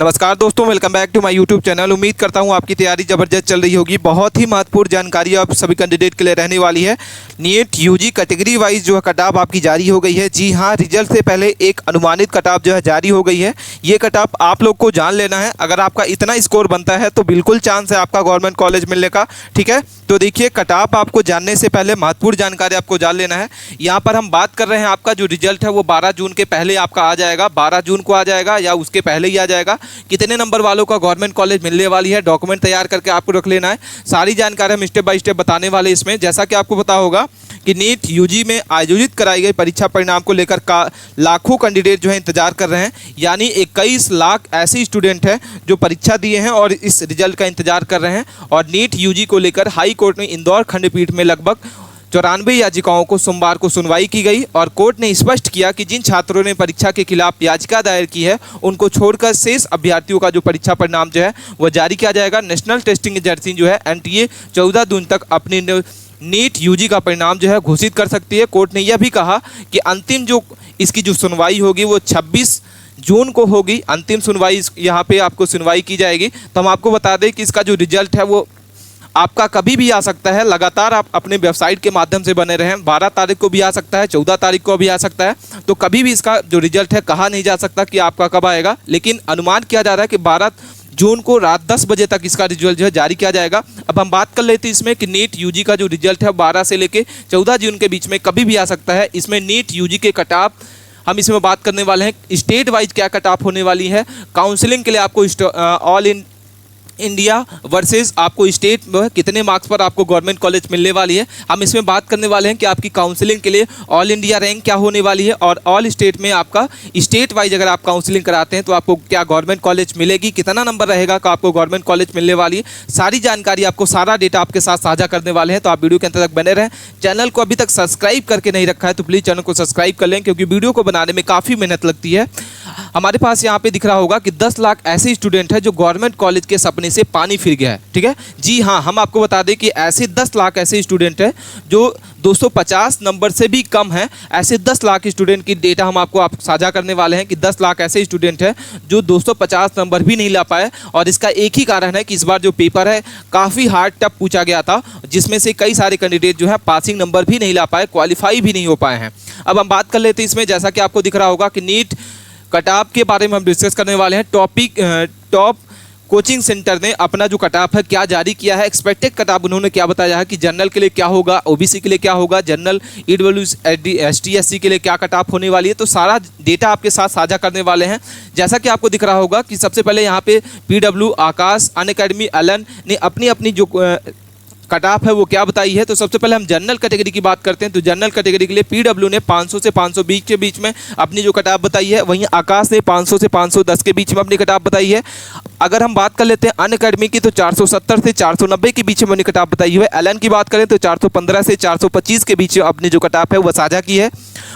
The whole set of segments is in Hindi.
नमस्कार दोस्तों, welcome back to my YouTube channel. उम्मीद करता हूं आपकी तैयारी ज़बरदस्त चल रही होगी। बहुत ही महत्वपूर्ण जानकारी आप सभी कैंडिडेट के लिए रहने वाली है। नीट यूजी कैटेगरी वाइज जो है कट ऑफ आपकी जारी हो गई है। जी हां, रिजल्ट से पहले एक अनुमानित कट ऑफ जो है जारी हो गई है। ये कट ऑफ आप लोग को जान लेना है। अगर आपका इतना स्कोर बनता है तो बिल्कुल चांस है आपका गवर्नमेंट कॉलेज मिलने का। ठीक है, तो देखिए कट ऑफ आपको जानने से पहले महत्वपूर्ण जानकारी आपको जान लेना है। यहाँ पर हम बात कर रहे हैं, आपका जो रिजल्ट है वो 12 जून के पहले आपका आ जाएगा। 12 जून को आ जाएगा या उसके पहले ही आ जाएगा। कितने नंबर वालों का गवर्नमेंट कॉलेज मिलने वाली है, डॉक्यूमेंट तैयार करके आपको रख लेना है। सारी जानकारी हम स्टेप बाय स्टेप बताने वाले इसमें। जैसा कि आपको पता होगा कि नीट यूजी में आयोजित कराई गई परीक्षा परिणाम को लेकर लाखों कैंडिडेट जो है इंतजार कर रहे हैं। यानी 21 लाख ऐसे स्टूडेंट हैं जो परीक्षा दिए हैं और इस रिजल्ट का इंतजार कर रहे हैं। और नीट यूजी को लेकर हाई कोर्ट में इंदौर खंडपीठ में लगभग 94 याचिकाओं को सोमवार को सुनवाई की गई और कोर्ट ने स्पष्ट किया कि जिन छात्रों ने परीक्षा के खिलाफ याचिका दायर की है उनको छोड़कर शेष अभ्यर्थियों का जो परीक्षा परिणाम जो है वह जारी किया जाएगा। नेशनल टेस्टिंग एजेंसी जो है NTA 14 जून तक अपनी नीट यूजी का परिणाम जो है घोषित कर सकती है। कोर्ट ने यह भी कहा कि अंतिम जो इसकी जो सुनवाई होगी वो 26 जून को होगी। अंतिम सुनवाई यहाँ पे आपको सुनवाई की जाएगी। तो हम आपको बता दें कि इसका जो रिजल्ट है वो आपका कभी भी आ सकता है। लगातार आप अपने वेबसाइट के माध्यम से बने रहें। 12 तारीख को भी आ सकता है, 14 तारीख को भी आ सकता है। तो कभी भी इसका जो रिजल्ट है कहा नहीं जा सकता कि आपका कब आएगा, लेकिन अनुमान किया जा रहा है कि 12 जून को रात 10 बजे तक इसका रिजल्ट जो है जारी किया जाएगा। अब हम बात कर लेते हैं इसमें कि नीट यूजी का जो रिजल्ट है 12 से लेकर 14 जून के बीच में कभी भी आ सकता है। इसमें नीट यूजी के कट ऑफ हम इसमें बात करने वाले हैं। स्टेट वाइज क्या कट ऑफ होने वाली है, काउंसलिंग के लिए आपको ऑल इंडिया वर्सेस आपको स्टेट में कितने मार्क्स पर आपको गवर्नमेंट कॉलेज मिलने वाली है। हम इसमें बात करने वाले हैं कि आपकी काउंसलिंग के लिए ऑल इंडिया रैंक क्या होने वाली है और ऑल स्टेट में आपका स्टेट वाइज अगर आप काउंसलिंग कराते हैं तो आपको क्या गवर्नमेंट कॉलेज मिलेगी, कितना नंबर रहेगा का आपको गवर्नमेंट कॉलेज मिलने वाली है। सारी जानकारी आपको, सारा डेटा आपके साथ साझा करने वाले हैं। तो आप वीडियो के अंत तक बने रहें। चैनल को अभी तक सब्सक्राइब करके नहीं रखा है तो प्लीज़ चैनल को सब्सक्राइब कर लें, क्योंकि वीडियो को बनाने में काफ़ी मेहनत लगती है। हमारे पास यहाँ पे दिख रहा होगा कि 10 लाख ऐसे स्टूडेंट हैं जो गवर्नमेंट कॉलेज के सपने से पानी फिर गया है। ठीक है जी हाँ, हम आपको बता दें कि ऐसे 10 लाख ऐसे स्टूडेंट हैं जो 250 नंबर से भी कम है। ऐसे 10 लाख स्टूडेंट की डेटा हम आपको साझा करने वाले हैं कि 10 लाख ऐसे स्टूडेंट हैं जो 250 नंबर भी नहीं ला पाए। और इसका एक ही कारण है कि इस बार जो पेपर है काफ़ी हार्ड टफ पूछा गया था, जिसमें से कई सारे कैंडिडेट जो है पासिंग नंबर भी नहीं ला पाए, क्वालिफाई भी नहीं हो पाए हैं। अब हम बात कर लेते हैं इसमें, जैसा कि आपको दिख रहा होगा कि नीट कट ऑफ के बारे में हम डिस्कस करने वाले हैं। टॉप कोचिंग सेंटर ने अपना जो कट ऑफ है क्या जारी किया है, एक्सपेक्टेड कट ऑफ उन्होंने क्या बताया है कि जनरल के लिए क्या होगा, OBC के लिए क्या होगा, जनरल EWS ST SC के लिए क्या कट ऑफ होने वाली है। तो सारा डेटा आपके साथ साझा करने वाले हैं। जैसा कि आपको दिख रहा होगा कि सबसे पहले यहाँ पे PW, आकाश, अनअकैडमी, एलन ने अपनी अपनी जो कट ऑफ है वो क्या बताई है। तो सबसे पहले हम जनरल कैटेगरी की बात करते हैं। तो जनरल कैटेगरी के लिए PW ने 500 से 520 के बीच में अपनी जो कट ऑफ बताई है। वहीं आकाश ने 500 से 510 के बीच में अपनी कट ऑफ बताई है। अगर हम बात कर लेते हैं अनअकैडमी की तो 470 से 490 के बीच में अपनी कट ऑफ बताई हुई है। एलन की बात करें तो 415 से 425 के बीच में अपनी जो कट ऑफ है वह साझा की है।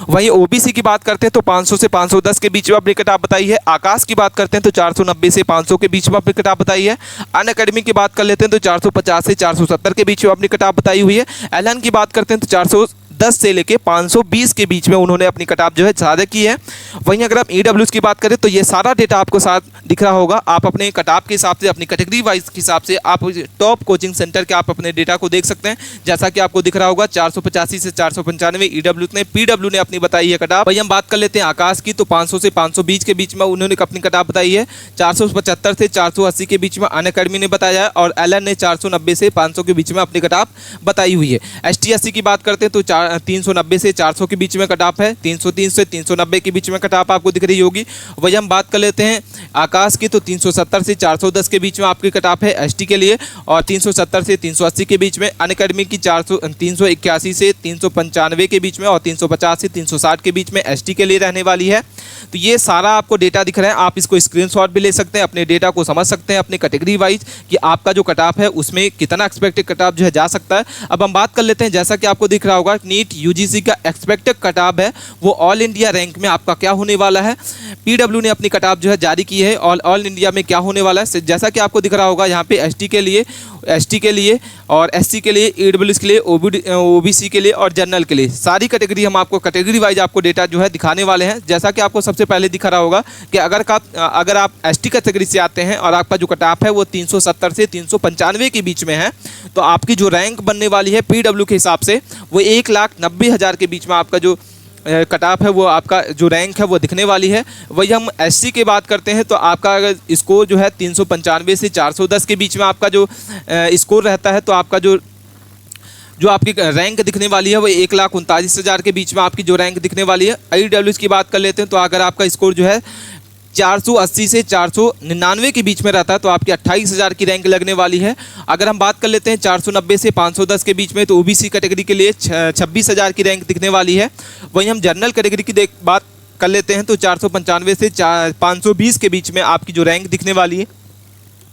वहीं OBC की बात करते हैं तो 500 से 510 के बीच में अपनी कट ऑफ बताई है। आकाश की बात करते हैं तो 490 से 500 के बीच में अपनी कट ऑफ बताई है। अनअकैडमी की बात कर लेते हैं तो 450 से 470 के बीच में अपनी कट ऑफ बताई हुई है। एलन की बात करते हैं तो 410 से लेके 520 के बीच में उन्होंने अपनी कट ऑफ जो है साझा की है। वहीं अगर आप EWS की बात करें तो ये सारा डेटा आपको साथ दिख रहा होगा। आप अपने कट ऑफ के हिसाब से, अपनी कैटेगरी वाइज के हिसाब से आप टॉप कोचिंग सेंटर के आप अपने डेटा को देख सकते हैं। जैसा कि आपको दिख रहा होगा 485 से 495 EWS ने, PW ने अपनी बताई है कट ऑफ। वहीं हम बात कर लेते हैं आकाश की तो 500 से 520 के बीच में उन्होंने अपनी कट ऑफ बताई है। 475 से 480 के बीच में अनअकैडमी ने बताया है और एलन ने 490 से 500 के बीच में अपनी कट ऑफ बताई हुई है। ST SC की बात करते हैं तो 390 से 400 के बीच में कट ऑफ है। 303 से 390 के बीच में कट ऑफ आपको दिख रही होगी। वही हम बात कर लेते हैं आकाश की तो 370 से 410 के बीच में आपकी कट ऑफ है ST के लिए और 370 से 380 के बीच में। अनअकैडमी की 381 से 395 के बीच में और 350 से 360 के बीच में ST के लिए रहने वाली है। तो ये सारा आपको डेटा दिख रहा है। आप इसको स्क्रीनशॉट भी ले सकते हैं, अपने डेटा को समझ सकते हैं अपने कैटेगरी वाइज कि आपका जो कट ऑफ है उसमें कितना एक्सपेक्टेड कट ऑफ जो है जा सकता है। अब हम बात कर लेते हैं, जैसा कि आपको दिख रहा होगा नीट UGC का एक्सपेक्टेड कट ऑफ है वो ऑल इंडिया रैंक में आपका क्या होने वाला है। PW ने अपनी कट ऑफ जो है जारी की है ऑल इंडिया में क्या होने वाला है। जैसा कि आपको दिख रहा होगा यहाँ पे एसटी के लिए और एससी के लिए, ईडब्ल्यूएस के लिए, ओबीसी के लिए और जनरल के लिए सारी कैटेगरी हम आपको कैटेगरी वाइज आपको डेटा जो है दिखाने वाले हैं। जैसा कि आपको सबसे पहले दिखा रहा होगा कि अगर आप एसटी कैटेगरी से आते हैं और आपका जो कट ऑफ है वो 370 से 395 के बीच में है, तो आपकी जो रैंक बनने वाली है पीडब्ल्यू के हिसाब से वो 1,90,000 के बीच में आपका जो कट ऑफ है वो आपका जो रैंक है वो दिखने वाली है। वही हम एससी की बात करते हैं तो आपका अगर स्कोर जो है 395 से 410 के बीच में आपका जो स्कोर रहता है, तो आपका जो आपकी रैंक दिखने वाली है वो 1,39,000 के बीच में आपकी जो रैंक दिखने वाली है। ईडब्ल्यूएस की बात कर लेते हैं तो अगर आपका स्कोर जो है 480 से 499 के बीच में रहता है तो आपकी 28,000 की रैंक लगने वाली है। अगर हम बात कर लेते हैं 490 से 510 के बीच में तो ओबीसी कैटेगरी के लिए 26,000 की रैंक दिखने वाली है। वहीं हम जनरल कैटेगरी की बात कर लेते हैं तो 495 से 520 के बीच में आपकी जो रैंक दिखने वाली है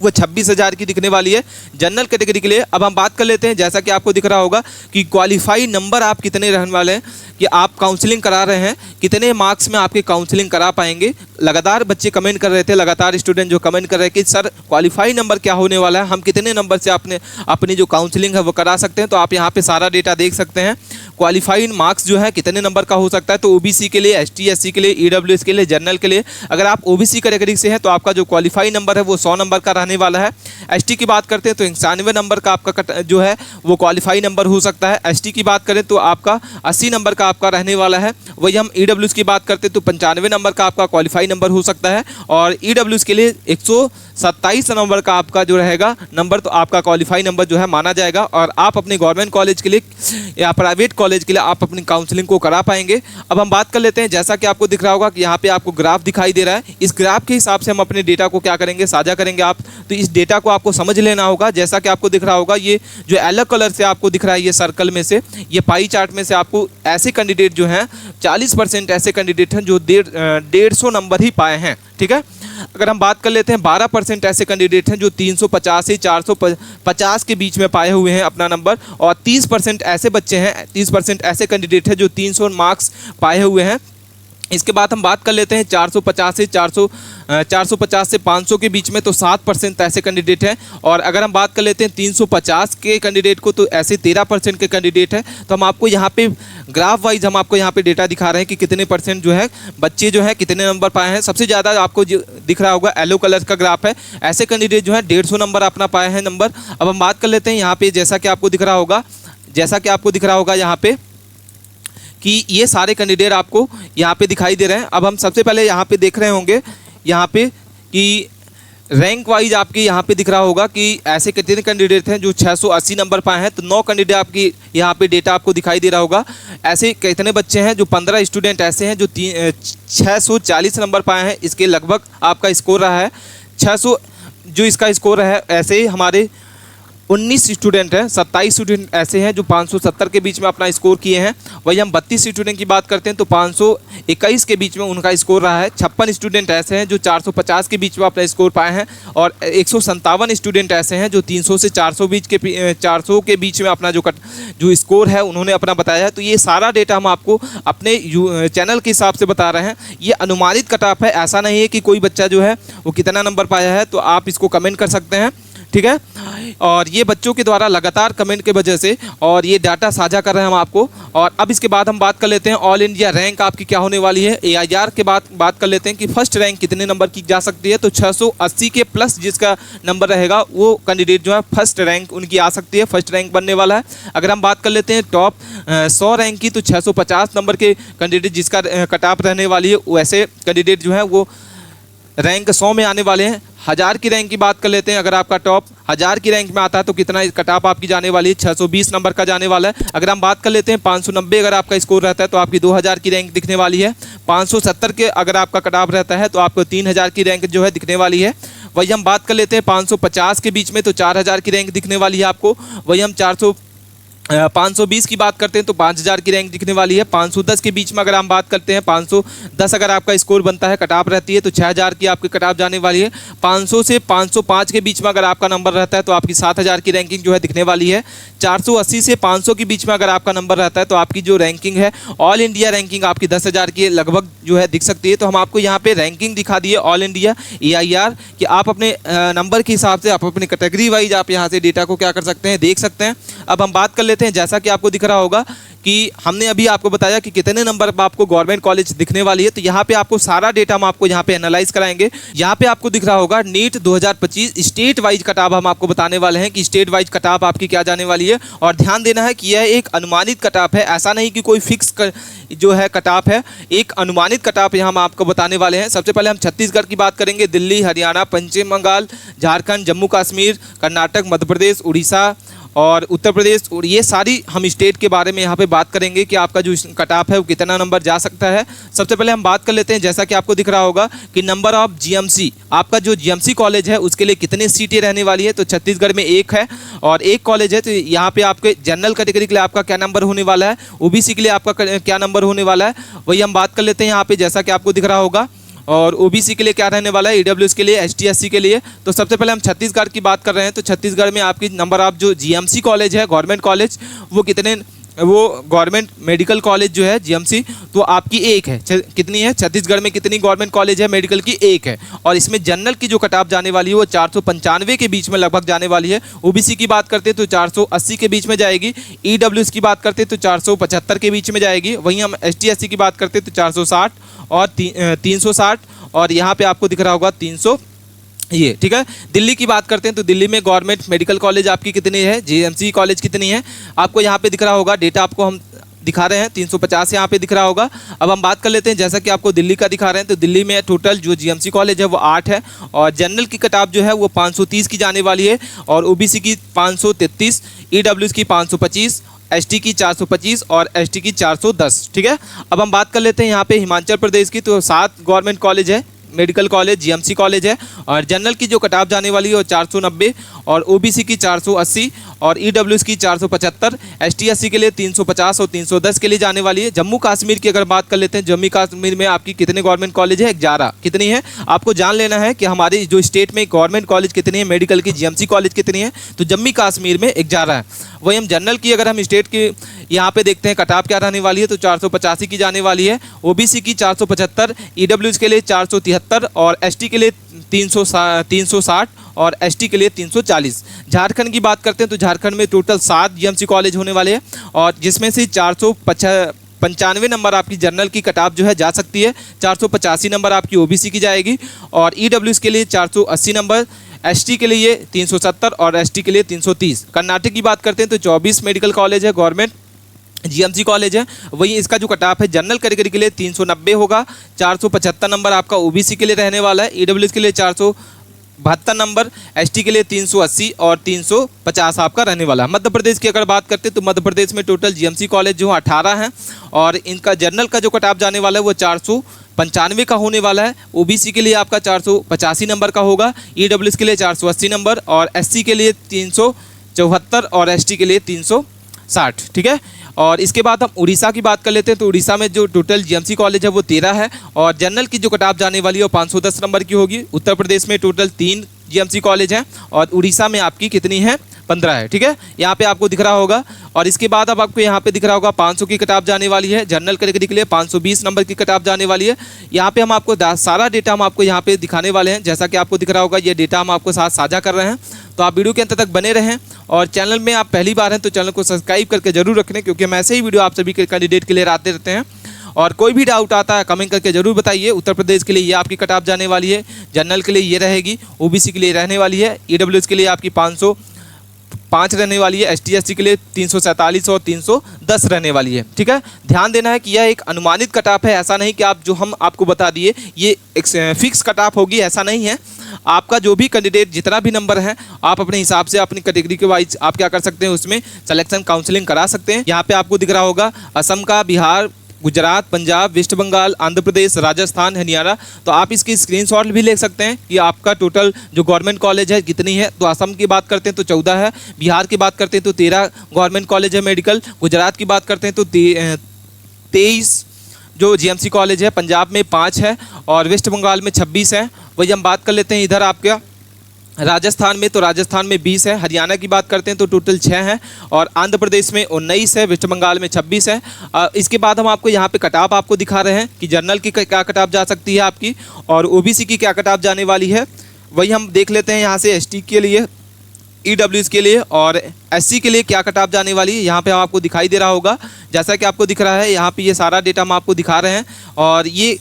वो 26,000 की दिखने वाली है जनरल कैटेगरी के लिए। अब हम बात कर लेते हैं, जैसा कि आपको दिख रहा होगा कि क्वालिफाई नंबर आप कितने रहने वाले हैं, कि आप काउंसलिंग करा रहे हैं कितने मार्क्स में आपके काउंसलिंग करा पाएंगे। लगातार बच्चे कमेंट कर रहे थे, लगातार स्टूडेंट जो कमेंट कर रहे हैं कि सर क्वालिफाई नंबर क्या होने वाला है, हम कितने नंबर से अपनी जो काउंसलिंग है वो करा सकते हैं। तो आप यहाँ पे सारा डेटा देख सकते हैं। क्वालिफाइड मार्क्स जो है कितने नंबर का हो सकता है, तो ओबीसी के लिए, एसटी एससी के लिए, ईडब्ल्यूएस के लिए, जनरल के लिए अगर आप ओबीसी कैटेगरी से हैं तो आपका जो क्वालिफाई नंबर है वो 100 नंबर का रहने वाला है। एसटी की बात करते हैं तो 91 नंबर का आपका जो है वो क्वालिफाई नंबर हो सकता है। एसटी की बात करें तो आपका 80 नंबर का आपका रहने वाला है। वही हम ईडब्ल्यूएस की बात करते हैं तो 95 नंबर का आपका क्वालिफाई नंबर हो सकता है और ईडब्ल्यूएस के लिए 127 नंबर का आपका जो रहेगा नंबर तो आपका क्वालिफाई नंबर जो है माना जाएगा और आप अपने गवर्नमेंट कॉलेज के लिए या प्राइवेट कॉलेज के लिए आप अपनी काउंसलिंग को करा पाएंगे। अब हम बात कर लेते हैं, जैसा कि आपको दिख रहा होगा कि यहाँ पे आपको ग्राफ दिखाई दे रहा है, इस ग्राफ के हिसाब से हम अपने डेटा को क्या करेंगे, साझा करेंगे। आप तो इस डेटा को आपको समझ लेना होगा। जैसा कि आपको दिख रहा होगा ये जो येलो कलर से आपको दिख रहा है ये सर्कल में से, ये पाई चार्ट में से आपको ऐसे कैंडिडेट जो हैं 40% ऐसे कैंडिडेट हैं जो 150 नंबर ही पाए हैं। ठीक है, अगर हम बात कर लेते हैं 12% ऐसे कैंडिडेट हैं जो 350 से 450 के बीच में पाए हुए हैं अपना नंबर और 30% ऐसे बच्चे हैं, 30% ऐसे कैंडिडेट हैं जो 300 मार्क्स पाए हुए हैं। इसके बाद हम बात कर लेते हैं 450 से 500 के बीच में तो 7% ऐसे कैंडिडेट हैं और अगर हम बात कर लेते हैं 350 के कैंडिडेट को तो ऐसे 13% के कैंडिडेट हैं। तो हम आपको यहाँ पे ग्राफ वाइज हम आपको यहाँ पे डेटा दिखा रहे हैं कि कितने परसेंट जो है बच्चे जो है कितने नंबर पाए हैं। सबसे ज़्यादा आपको जो दिख रहा होगा येलो कलर का ग्राफ है, ऐसे कैंडिडेट जो है 150 नंबर अपना पाए हैं नंबर। अब हम बात कर लेते हैं यहाँ पे, जैसा कि आपको दिख रहा होगा यहाँ पे कि ये सारे कैंडिडेट आपको यहाँ पे दिखाई दे रहे हैं। अब हम सबसे पहले यहाँ पे देख रहे होंगे यहाँ पे कि रैंक वाइज आपके यहाँ पे दिख रहा होगा कि ऐसे कितने कैंडिडेट हैं जो 680 नंबर पाए हैं। तो 9 कैंडिडेट आपकी यहाँ पे डेटा आपको दिखाई दे रहा होगा। ऐसे कितने बच्चे हैं जो 15 स्टूडेंट ऐसे हैं जो 640 नंबर पाए हैं। इसके लगभग आपका स्कोर रहा है 600 जो इसका स्कोर है। ऐसे ही हमारे 19 स्टूडेंट हैं, 27 स्टूडेंट ऐसे हैं जो 570 के बीच में अपना स्कोर किए हैं। वही हम 32 स्टूडेंट की बात करते हैं तो 521 के बीच में उनका स्कोर रहा है। 56 स्टूडेंट ऐसे हैं जो 450 के बीच में अपना स्कोर पाए हैं और 157 स्टूडेंट ऐसे हैं जो 300 से 400 के बीच में अपना जो स्कोर है उन्होंने अपना बताया है। तो ये सारा डेटा हम आपको अपने चैनल के हिसाब से बता रहे हैं। ये अनुमानित कट ऑफ है, ऐसा नहीं है कि कोई बच्चा जो है वो कितना नंबर पाया है। तो आप इसको कमेंट कर सकते हैं, ठीक है। और ये बच्चों के द्वारा लगातार कमेंट की वजह से और ये डाटा साझा कर रहे हैं हम आपको। और अब इसके बाद हम बात कर लेते हैं ऑल इंडिया रैंक आपकी क्या होने वाली है। AIR के बाद बात कर लेते हैं कि फर्स्ट रैंक कितने नंबर की जा सकती है। तो 680 के प्लस जिसका नंबर रहेगा वो कैंडिडेट जो है फर्स्ट रैंक उनकी आ सकती है, फर्स्ट रैंक बनने वाला है। अगर हम बात कर लेते हैं टॉप 100 रैंक की तो 650 नंबर के कैंडिडेट जिसका कट ऑफ रहने वाली है वैसे कैंडिडेट जो है वो रैंक 100 में आने वाले हैं। 1000 की रैंक की बात कर लेते हैं, अगर आपका टॉप 1000 की रैंक में आता है तो कितना कट ऑफ आपकी जाने वाली है, 620 नंबर का जाने वाला है। अगर हम बात कर लेते हैं 590 अगर आपका स्कोर रहता है तो आपकी 2000 की रैंक दिखने वाली है। 570 के अगर आपका कट ऑफ रहता है तो आपको 3000 की रैंक जो है दिखने वाली है। वही हम बात कर लेते हैं 550 के बीच में तो 4000 की रैंक दिखने वाली है आपको। वही हम 520 की बात करते हैं तो 5000 की रैंक दिखने वाली है। 510 के बीच में अगर हम बात करते हैं, 510 अगर आपका स्कोर बनता है, कट ऑफ रहती है तो 6000 की आपकी कट ऑफ जाने वाली है। 500 से 505 के बीच में अगर आपका नंबर रहता है तो आपकी 7000 की रैंकिंग जो है दिखने वाली है। 480 से 500 के बीच में अगर आपका नंबर रहता है तो आपकी जो रैंकिंग है ऑल इंडिया रैंकिंग आपकी 10,000 के लगभग जो है दिख सकती है। तो हम आपको यहाँ पे रैंकिंग दिखा दी है ऑल इंडिया EIR कि आप अपने नंबर के हिसाब से आप अपनी कैटेगरी वाइज आप यहाँ से डेटा को क्या कर सकते हैं, देख सकते हैं। अब हम बात कर लेते हैं, जैसा कि आपको दिख रहा होगा कि हमने अभी आपको बताया कि कितने नंबर पर आपको गवर्नमेंट कॉलेज दिखने वाली है। तो यहाँ पे आपको सारा डेटा हम आपको यहाँ पे एनालाइज कराएंगे। यहाँ पे आपको दिख रहा होगा नीट 2025 स्टेट वाइज कटाव हम आपको बताने वाले हैं कि स्टेट वाइज कटाव आपकी क्या जाने वाली है। और ध्यान देना है कि यह एक अनुमानित कटाव है, ऐसा नहीं कि कोई फिक्स जो है कटाव है, एक अनुमानित कटाव यहाँ हम आपको बताने वाले हैं। सबसे पहले हम छत्तीसगढ़ की बात करेंगे, दिल्ली, हरियाणा, पश्चिम बंगाल, झारखंड, जम्मू कश्मीर, कर्नाटक, मध्य प्रदेश, उड़ीसा और उत्तर प्रदेश, और ये सारी हम स्टेट के बारे में यहाँ पे बात करेंगे कि आपका जो कट ऑफ है वो कितना नंबर जा सकता है। सबसे पहले हम बात कर लेते हैं, जैसा कि आपको दिख रहा होगा कि नंबर ऑफ GMC, आपका जो GMC कॉलेज है उसके लिए कितनी सीटें रहने वाली है। तो छत्तीसगढ़ में एक है और एक कॉलेज है। तो यहाँ पे आपके जनरल कैटेगरी के लिए आपका क्या नंबर होने वाला है, OBC के लिए आपका क्या नंबर होने वाला है, वही हम बात कर लेते हैं यहाँ पे, जैसा कि आपको दिख रहा होगा। और OBC के लिए क्या रहने वाला है, EWS के लिए, ST SC के लिए। तो सबसे पहले हम छत्तीसगढ़ की बात कर रहे हैं। तो छत्तीसगढ़ में आपकी नंबर ऑफ जो GMC कॉलेज है, गवर्नमेंट कॉलेज, वो कितने, वो गवर्नमेंट मेडिकल कॉलेज जो है GMC, तो आपकी एक है। कितनी है छत्तीसगढ़ में, कितनी गवर्नमेंट कॉलेज है मेडिकल की, एक है। और इसमें जनरल की जो कट ऑफ जाने वाली है वो 495 के बीच में लगभग जाने वाली है। OBC की बात करते हैं तो 480 के बीच में जाएगी। EWS की बात करते हैं तो 475 के बीच में जाएगी। वहीं हम ST SC की बात करते हैं तो 460 और 360, और यहाँ पे आपको दिख रहा होगा 300 ये, ठीक है। दिल्ली की बात करते हैं तो दिल्ली में गवर्नमेंट मेडिकल कॉलेज आपकी कितनी है, GMC कॉलेज कितनी है, आपको यहाँ पे दिख रहा होगा, डेटा आपको हम दिखा रहे हैं 350 यहाँ पे दिख रहा होगा। अब हम बात कर लेते हैं, जैसा कि आपको दिल्ली का दिखा रहे हैं तो दिल्ली में टोटल जो GMC कॉलेज है वो 8 है और जनरल की कट ऑफ जो है वो 530 की जाने वाली है और OBC की 533, EWS की 525, ST की 425 और ST की 410, ठीक है। अब हम बात कर लेते हैं यहाँ पे हिमाचल प्रदेश की, तो 7 गवर्नमेंट कॉलेज है, मेडिकल कॉलेज GMC कॉलेज है और जनरल की जो कट ऑफ जाने वाली है वो 490 और OBC की 480 और EWS की 475, ST SC के लिए 350 और 310 के लिए जाने वाली है। जम्मू कश्मीर की अगर बात कर लेते हैं, जम्मू कश्मीर में आपकी कितने गवर्नमेंट कॉलेज है, 11। कितनी है, आपको जान लेना है कि हमारे जो स्टेट में गवर्नमेंट कॉलेज कितनी है, मेडिकल की GMC कॉलेज कितनी है, तो जम्मू कश्मीर में 11 है। वही हम जनरल की अगर हम स्टेट की यहाँ पे देखते हैं कट ऑफ क्या रहने वाली है तो 485 की जाने वाली है, OBC की 475, EWS के लिए 473 और ST के लिए 360 और ST के लिए 340। झारखंड की बात करते हैं तो झारखंड में टोटल 7 GMC कॉलेज होने वाले हैं और जिसमें से 495 नंबर आपकी जनरल की कट ऑफ जो है जा सकती है, 485 नंबर आपकी OBC की जाएगी और EWS के लिए 480 नंबर, ST के लिए 370 और ST के लिए 330। कर्नाटक की बात करते हैं तो 24 मेडिकल कॉलेज है, गवर्नमेंट GMC कॉलेज है। वहीं इसका जो कट ऑफ है जनरल कैटेगरी के लिए 390 होगा, 475 नंबर आपका OBC के लिए रहने वाला है, EWS के लिए 472 नंबर, ST के लिए 380 और 350 आपका रहने वाला है। मध्य प्रदेश की अगर बात करते हैं तो मध्य प्रदेश में टोटल GMC कॉलेज जो 18 हैं और इनका जनरल का जो कट ऑफ जाने वाला है वो 495 का होने वाला है। OBC के लिए आपका 485 नंबर का होगा, EWS के लिए 480 नंबर और SC के लिए 374 और ST के लिए 360, ठीक है। और इसके बाद हम उड़ीसा की बात कर लेते हैं तो उड़ीसा में जो टोटल GMC कॉलेज है वो 13 है और जनरल की जो कट ऑफ जाने वाली है वो 510 नंबर की होगी। उत्तर प्रदेश में टोटल 3 GMC कॉलेज हैं और उड़ीसा में आपकी कितनी है, 15 है, ठीक है। यहाँ पे आपको दिख रहा होगा और इसके बाद अब आपको यहाँ पे दिख रहा होगा 500 की कट ऑफ जाने वाली है, जनरल कैटेगरी के लिए 520 नंबर की कट ऑफ जाने वाली है। यहाँ पे हम आपको सारा डेटा हम आपको यहाँ पे दिखाने वाले हैं, जैसा कि आपको दिख रहा होगा ये डेटा हम आपको साथ साझा कर रहे हैं। तो आप वीडियो के अंत तक बने रहें और चैनल में आप पहली बार हैं तो चैनल को सब्सक्राइब करके जरूर रखें, क्योंकि हम ऐसे ही वीडियो आप सभी के कैंडिडेट के लिए आते रहते हैं। और कोई भी डाउट आता है कमेंट करके जरूर बताइए। उत्तर प्रदेश के लिए ये आपकी कट ऑफ जाने वाली है, जनरल के लिए ये रहेगी, OBC के लिए रहने वाली है, EWS के लिए आपकी 505 रहने वाली है, ST SC के लिए 347 और 310 रहने वाली है, ठीक है। ध्यान देना है कि यह एक अनुमानित कट ऑफ है, ऐसा नहीं कि आप जो हम आपको बता दिए ये एक फिक्स कट ऑफ होगी, ऐसा नहीं है। आपका जो भी कैंडिडेट जितना भी नंबर है आप अपने हिसाब से अपनी कैटेगरी के वाइज आप क्या कर सकते हैं, उसमें सिलेक्शन काउंसलिंग करा सकते हैं। यहाँ पे आपको दिख रहा होगा असम का, बिहार गुजरात, पंजाब, वेस्ट बंगाल, आंध्र प्रदेश, राजस्थान, हरियाणा। तो आप इसकी स्क्रीनशॉट भी ले सकते हैं कि आपका टोटल जो गवर्नमेंट कॉलेज है कितनी है। तो असम की बात करते हैं तो 14 है, बिहार की बात करते हैं तो 13 गवर्नमेंट कॉलेज है मेडिकल, गुजरात की बात करते हैं तो 23 जो जीएमसी कॉलेज है, पंजाब में 5 है और वेस्ट बंगाल में 26 है। वही हम बात कर लेते हैं इधर आपका राजस्थान में, तो राजस्थान में 20 है, हरियाणा की बात करते हैं तो टोटल 6 है और आंध्र प्रदेश में 19 है, वेस्ट बंगाल में 26 है। इसके बाद हम आपको यहाँ पे कटाप आपको दिखा रहे हैं कि जनरल की क्या कटाप जा सकती है आपकी और ओबीसी की क्या कटाप जाने वाली है। वही हम देख लेते हैं यहाँ से एसटी के लिए, ईडब्ल्यूएस के लिए और एससी के लिए क्या कटाप जाने वाली है। यहाँ पे आपको दिखाई दे रहा होगा, जैसा कि आपको दिख रहा है यहाँ पे ये सारा डेटा हम आपको दिखा रहे हैं और ये